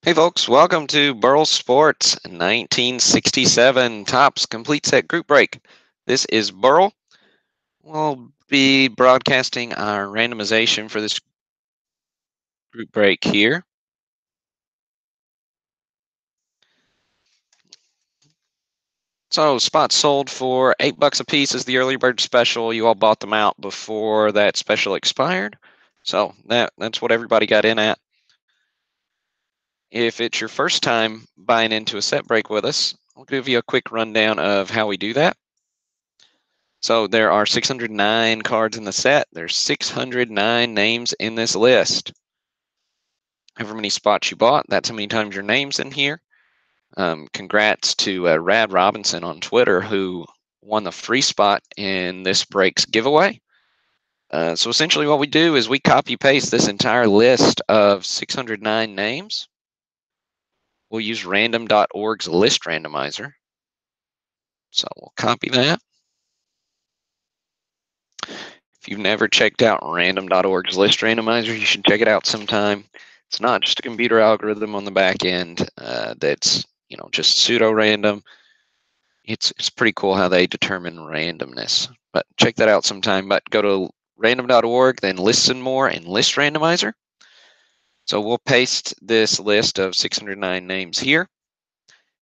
Hey folks, welcome to Burlssports 1967 Tops Complete Set Group Break. This is Burl. We'll be broadcasting our randomization for this group break here. So spots sold for $8 a piece is the early bird special. You all bought them out before that special expired. So that's what everybody got in at. If it's your first time buying into a set break with us, I'll give you a quick rundown of how we do that. So there are 609 cards in the set. There's 609 names in this list. However many spots you bought, that's how many times your name's in here. Congrats to Rad Robinson on Twitter, who won the free spot in this break's giveaway. So essentially what we do is we copy paste this entire list of 609 names. We'll use random.org's list randomizer. So we'll copy that. If you've never checked out random.org's list randomizer, you should check it out sometime. It's not just a computer algorithm on the back end that's just pseudo random. It's pretty cool how they determine randomness. But check that out sometime. But go to random.org, then listen more and list randomizer. So we'll paste this list of 609 names here,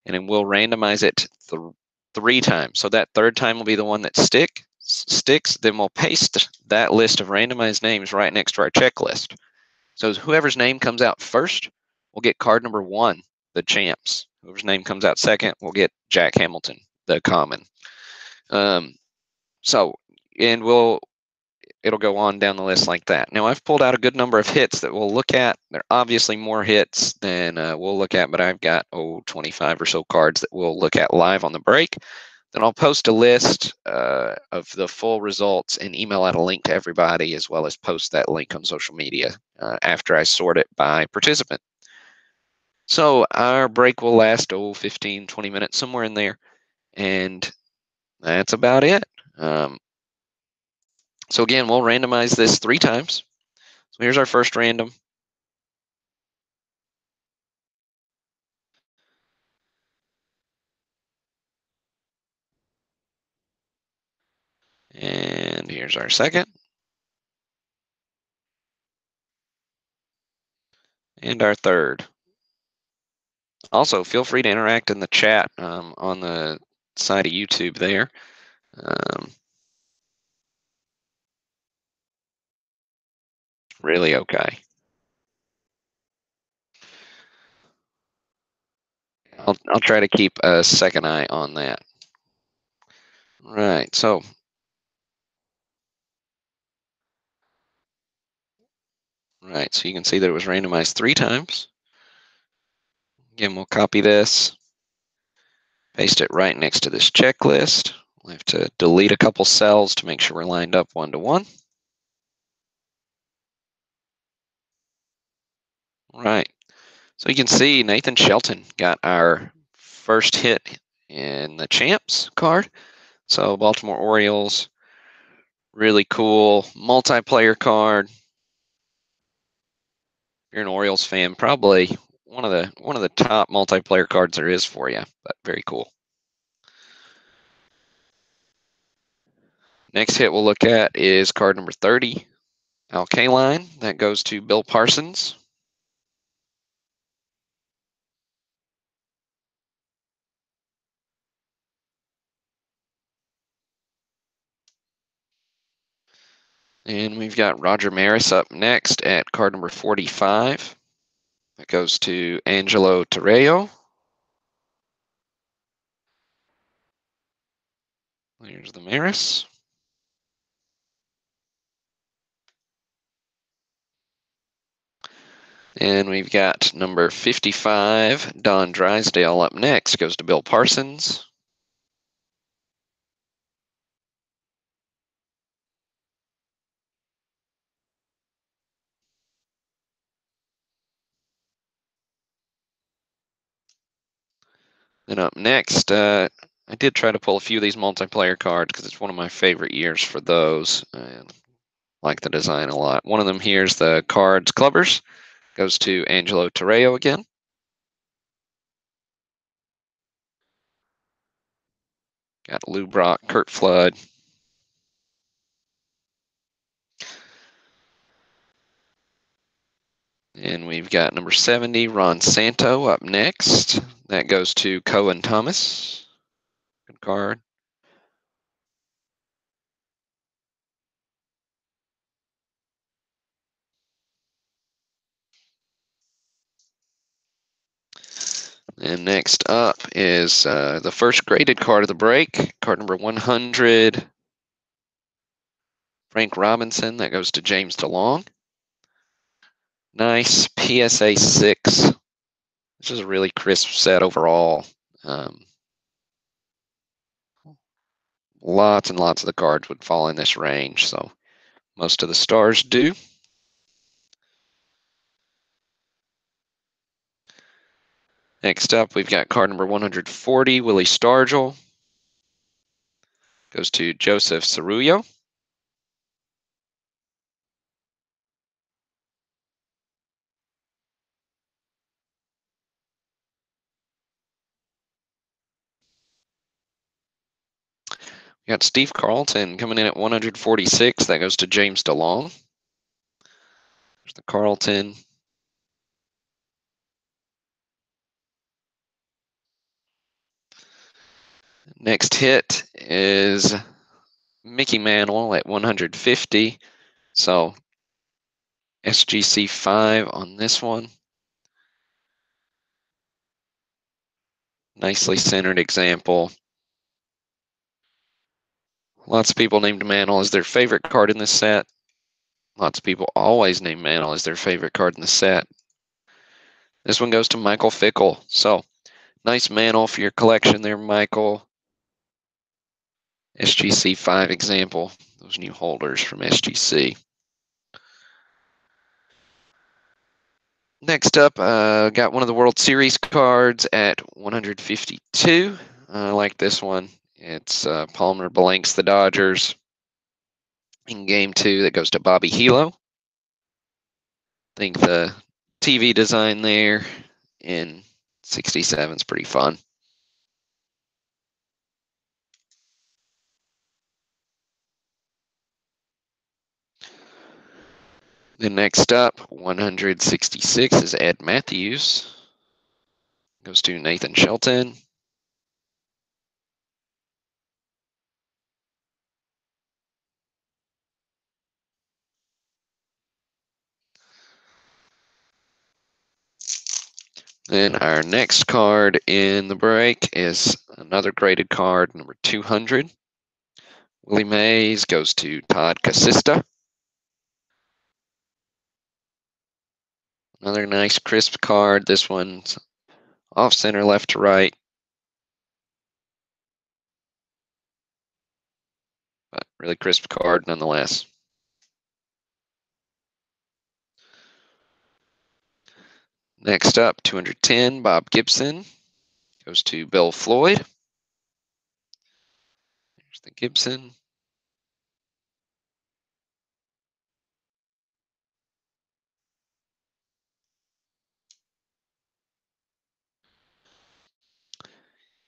and then we'll randomize it 3 times. So that third time will be the one that sticks. Then we'll paste that list of randomized names right next to our checklist. So whoever's name comes out first will get card number 1, the champs. Whoever's name comes out second will get Jack Hamilton, the common. It'll go on down the list like that. Now I've pulled out a good number of hits that we'll look at. There are obviously more hits than we'll look at, but I've got 25 or so cards that we'll look at live on the break. Then I'll post a list of the full results and email out a link to everybody, as well as post that link on social media after I sort it by participant. So our break will last 15, 20 minutes, somewhere in there, and that's about it. So again, we'll randomize this 3 times. So here's our first random. And here's our second. And our third. Also, feel free to interact in the chat on the side of YouTube there. Really okay. I'll try to keep a second eye on that. Right, so you can see that it was randomized 3 times. Again, we'll copy this, paste it right next to this checklist. We'll have to delete a couple cells to make sure we're lined up 1 to 1. Right. So you can see Nathan Shelton got our first hit in the champs card. So Baltimore Orioles, really cool multiplayer card. If you're an Orioles fan, probably one of the top multiplayer cards there is for you, but very cool. Next hit we'll look at is card number 30, Alkaline. That goes to Bill Parsons. And we've got Roger Maris up next at card number 45. That goes to Angelo Torreo. There's the Maris. And we've got number 55, Don Drysdale, up next. Goes to Bill Parsons. Then up next, I did try to pull a few of these multiplayer cards because it's one of my favorite years for those. I like the design a lot. One of them here is the Cards Clubbers. Goes to Angelo Torreo again. Got Lou Brock, Kurt Flood. And we've got number 70, Ron Santo, up next. That goes to Cohen Thomas. Good card. And next up is the first graded card of the break, card number 100, Frank Robinson. That goes to James DeLong. Nice PSA 6. This is a really crisp set overall. Lots and lots of the cards would fall in this range, so most of the stars do. Next up, we've got card number 140, Willie Stargell. Goes to Joseph Cerullo. We got Steve Carlton coming in at 146. That goes to James DeLong. There's the Carlton. Next hit is Mickey Mantle at 150. So SGC 5 on this one. Nicely centered example. Lots of people named Mantle as their favorite card in this set. Lots of people always name Mantle as their favorite card in the set. This one goes to Michael Fickle. So nice Mantle for your collection there, Michael. SGC 5 example. Those new holders from SGC. Next up, got one of the World Series cards at 152. I like this one. It's Palmer blanks the Dodgers in Game 2. That goes to Bobby Hilo. I think the TV design there in 67 is pretty fun. Then next up, 166 is Ed Matthews. Goes to Nathan Shelton. Then our next card in the break is another graded card, number 200. Willie Mays goes to Todd Casista. Another nice crisp card. This one's off center, left to right. But really crisp card nonetheless. Next up, 210, Bob Gibson. Goes to Bill Floyd. There's the Gibson.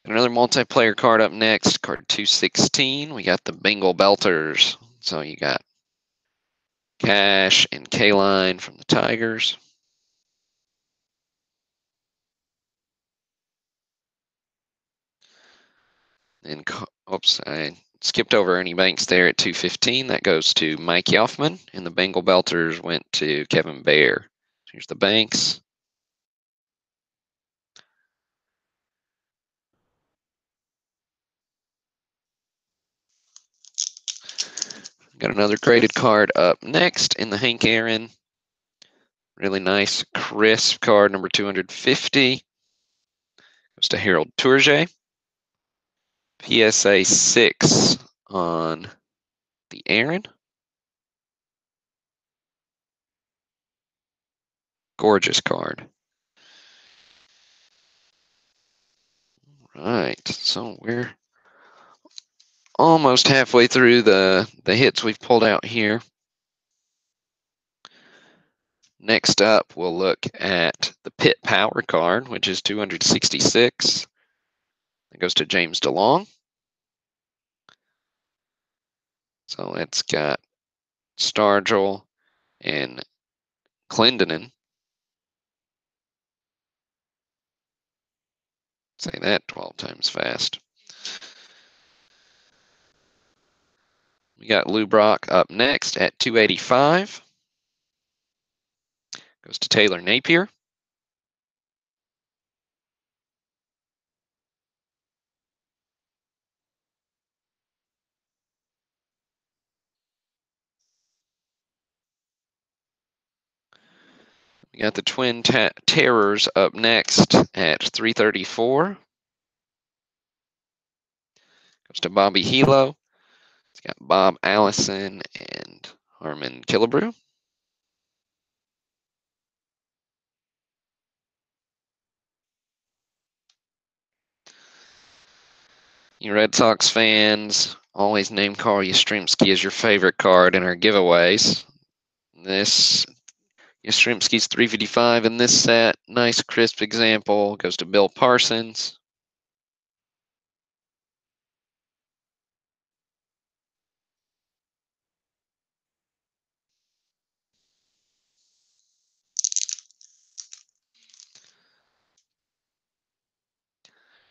Another multiplayer card up next, card 216. We got the Bengal Belters. So you got Cash and K-Line from the Tigers. And oops, I skipped over Ernie Banks there at 215. That goes to Mike Yoffman, and the Bengal Belters went to Kevin Bear. Here's the Banks. Got another graded card up next in the Hank Aaron. Really nice, crisp card, number 250. Goes to Harold Tourget. PSA 6 on the Aaron. Gorgeous card. All right, so we're almost halfway through the hits we've pulled out here. Next up, we'll look at the Pitt Power card, which is 266. It goes to James DeLong. So it's got Stargell and Clendenin. Say that 12 times fast. We got Lou Brock up next at 285. Goes to Taylor Napier. We got the Twin Terrors up next at 334. Goes to Bobby Hilo. It's got Bob Allison and Harmon Killebrew. You Red Sox fans always name Carl Yastrzemski as your favorite card in our giveaways. This Yastrzemski's 355 in this set. Nice crisp example. Goes to Bill Parsons.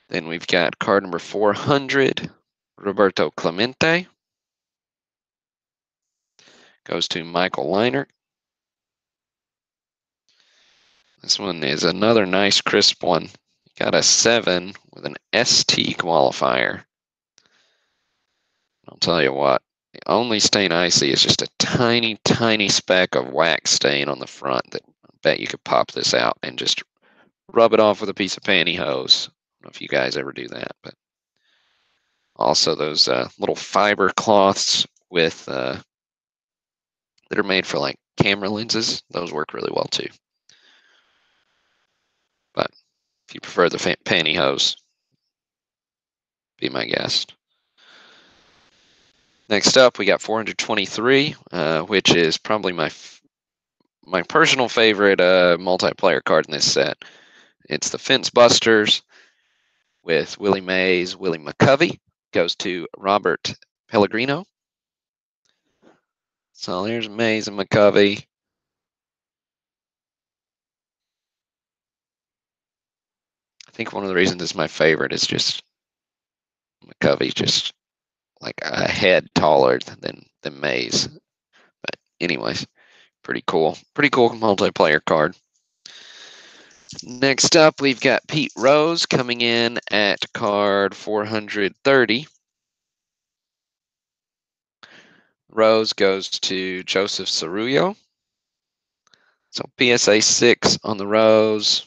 Then we've got card number 400, Roberto Clemente. Goes to Michael Leiner. This one is another nice crisp one. Got a 7 with an ST qualifier. I'll tell you what, the only stain I see is just a tiny, tiny speck of wax stain on the front that I bet you could pop this out and just rub it off with a piece of pantyhose. I don't know if you guys ever do that, but also those little fiber cloths with that are made for like camera lenses. Those work really well too. But if you prefer the pantyhose, be my guest. Next up, we got 423, which is probably my personal favorite multiplayer card in this set. It's the Fence Busters with Willie Mays, Willie McCovey. Goes to Robert Pellegrino. So there's Mays and McCovey. I think one of the reasons it's my favorite is just McCovey, just like a head taller than Mays. But anyways, pretty cool. Pretty cool multiplayer card. Next up, we've got Pete Rose coming in at card 430. Rose goes to Joseph Cerullo. So PSA 6 on the Rose.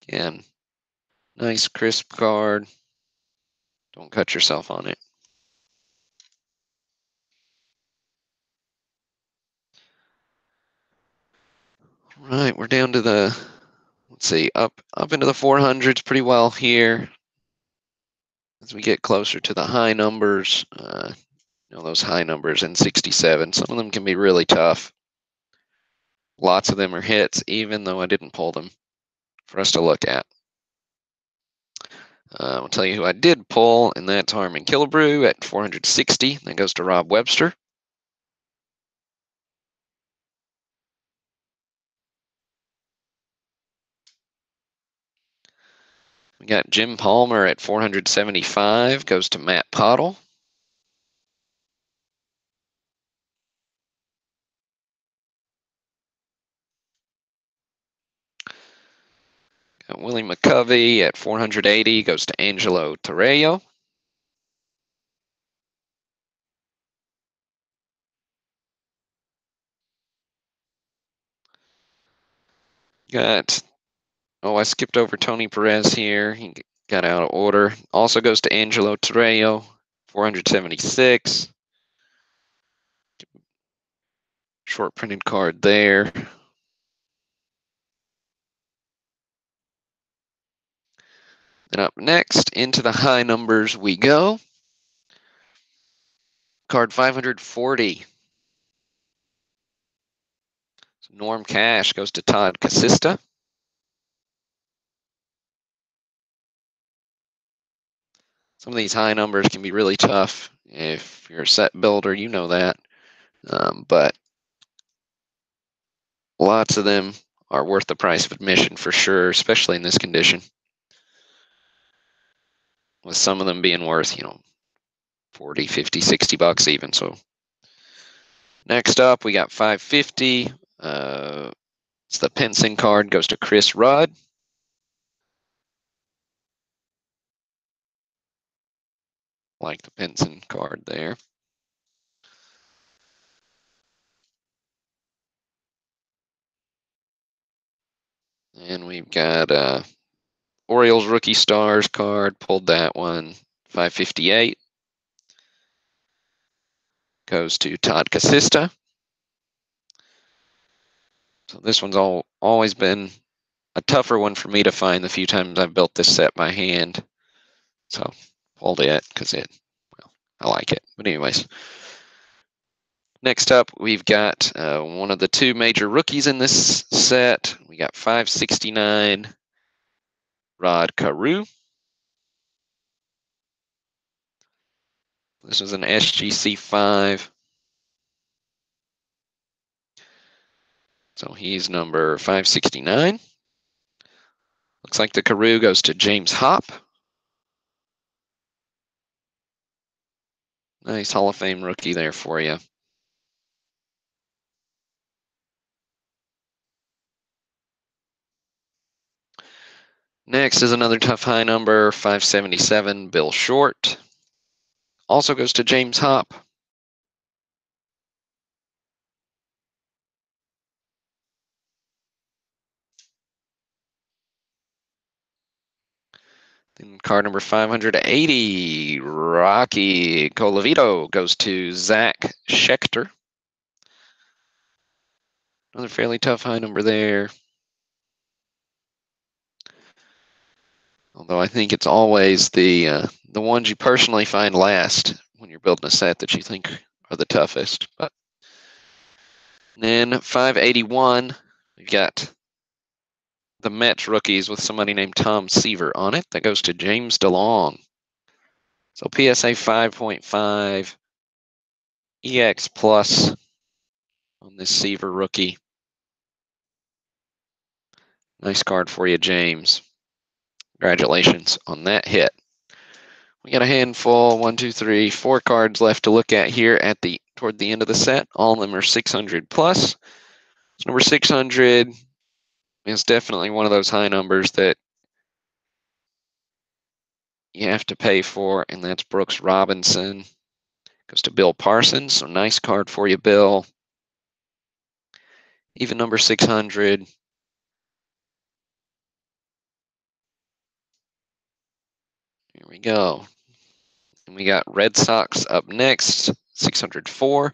Again, nice crisp card. Don't cut yourself on it. All right, we're down to the, let's see, up into the 400s pretty well here. As we get closer to the high numbers, those high numbers in 67, some of them can be really tough. Lots of them are hits, even though I didn't pull them for us to look at. I'll tell you who I did pull, and that's Harmon Killebrew at 460. That goes to Rob Webster. We got Jim Palmer at 475, goes to Matt Pottle. Got Willie McCovey at 480, goes to Angelo Torreo. I skipped over Tony Perez here. He got out of order. Also goes to Angelo Torreo, 476. Short printed card there. Then up next, into the high numbers we go. Card 540. Norm Cash goes to Todd Casista. Some of these high numbers can be really tough. If you're a set builder, you know that. But lots of them are worth the price of admission for sure, especially in this condition. With some of them being worth, 40, 50, 60 bucks even. So next up, we got 550. It's the Pinson card, goes to Chris Rudd. Like the Pinson card there. And we've got Orioles Rookie Stars card, pulled that one, 558. Goes to Todd Casista. So this one's always been a tougher one for me to find the few times I've built this set by hand. So pulled it because I like it. But anyways, next up we've got one of the two major rookies in this set. We got 569 Rod Carew. This is an SGC 5. So he's number 569. Looks like the Carew goes to James Hopp. Nice Hall of Fame rookie there for you. Next is another tough high number, 577, Bill Short. Also goes to James Hopp. Then card number 580, Rocky Colavito, goes to Zach Schechter. Another fairly tough high number there. Although I think it's always the ones you personally find last when you're building a set that you think are the toughest. But then 581, we got the Mets rookies with somebody named Tom Seaver on it. That goes to James DeLong. So PSA 5.5 EX Plus on this Seaver rookie. Nice card for you, James. Congratulations on that hit. We got a handful, 1, 2, 3, 4 cards left to look at here toward the end of the set. All of them are 600 plus. So number 600 is definitely one of those high numbers that you have to pay for, and that's Brooks Robinson. Goes to Bill Parsons, so nice card for you, Bill. Even number 600. Here we go. And we got Red Sox up next, 604.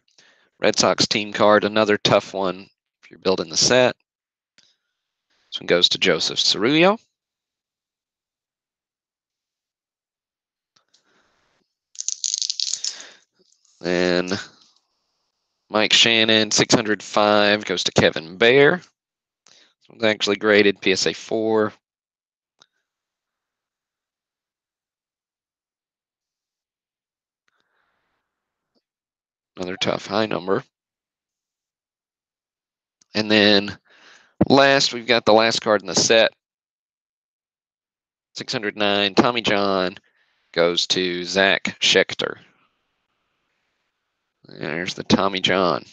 Red Sox team card, another tough one if you're building the set. This one goes to Joseph Cerullo. Then Mike Shannon, 605, goes to Kevin Bear. This one's actually graded PSA 4. Another tough high number. And then last, we've got the last card in the set. 609, Tommy John goes to Zach Schechter. There's the Tommy John.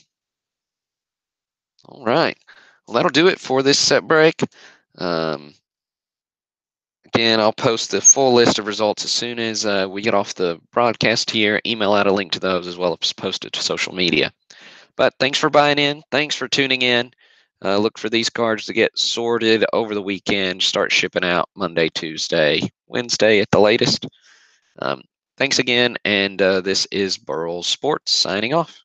All right. Well, that'll do it for this set break. Again, I'll post the full list of results as soon as we get off the broadcast here. Email out a link to those as well as post it to social media. But thanks for buying in. Thanks for tuning in. Look for these cards to get sorted over the weekend. Start shipping out Monday, Tuesday, Wednesday at the latest. Thanks again, and this is Burlssports signing off.